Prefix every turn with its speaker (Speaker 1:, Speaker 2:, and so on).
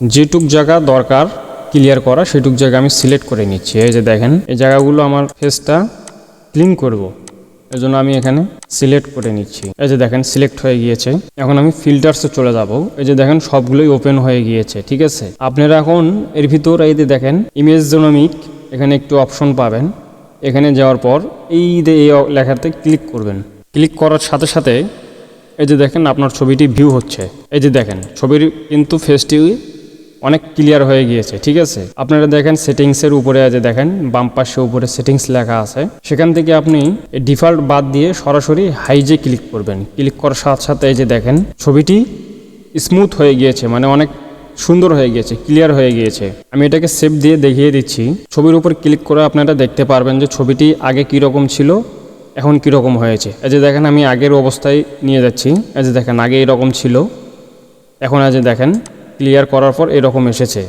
Speaker 1: যেটুক জায়গা দরকার ক্লিয়ার করা সেটুক জায়গা আমি সিলেক্ট করে নিচ্ছি। এই যে দেখেন এই জায়গাগুলো আমার ফেসটা ক্লিন করব, এজন্য আমি এখানে সিলেক্ট করে নিচ্ছি। এই যে দেখেন সিলেক্ট হয়ে গিয়েছে। এখন আমি ফিল্টারসে চলে যাব। এই যে দেখেন সবগুলোই ওপেন হয়ে গিয়েছে, ঠিক আছে। আপনারা এখন এর ভিতর এই যে দেখেন ইমেজোনমিক, এখানে একটু অপশন পাবেন। এখানে যাওয়ার পর এই লেখাতে ক্লিক করবেন। ক্লিক করার সাথে সাথে এই যে দেখেন আপনার ছবিটি ভিউ হচ্ছে। এই যে দেখেন ছবির কিন্তু ফেসটি অনেক ক্লিয়ার হয়ে গিয়েছে, ঠিক আছে। আপনারা দেখেন সেটিংসের উপরে যে দেখেন বাম পাশে উপরে সেটিংস লেখা আছে, সেখান থেকে আপনি ডিফল্ট বাদ দিয়ে সরাসরি হাইজে ক্লিক করবেন। ক্লিক করার সাথে সাথে এই যে দেখেন ছবিটি স্মুথ হয়ে গিয়েছে, মানে অনেক সুন্দর হয়ে গিয়েছে, ক্লিয়ার হয়ে গিয়েছে। আমি এটাকে সেভ দিয়ে দেখিয়ে দিচ্ছি। ছবির উপর ক্লিক করে আপনারা দেখতে পারবেন যে ছবিটি আগে কীরকম ছিল, এখন কীরকম হয়েছে। এই যে দেখেন আমি আগের অবস্থায় নিয়ে যাচ্ছি। এই যে দেখেন আগে এরকম ছিল, এখন এই যে দেখেন ক্লিয়ার করার পর এরকম এসেছে।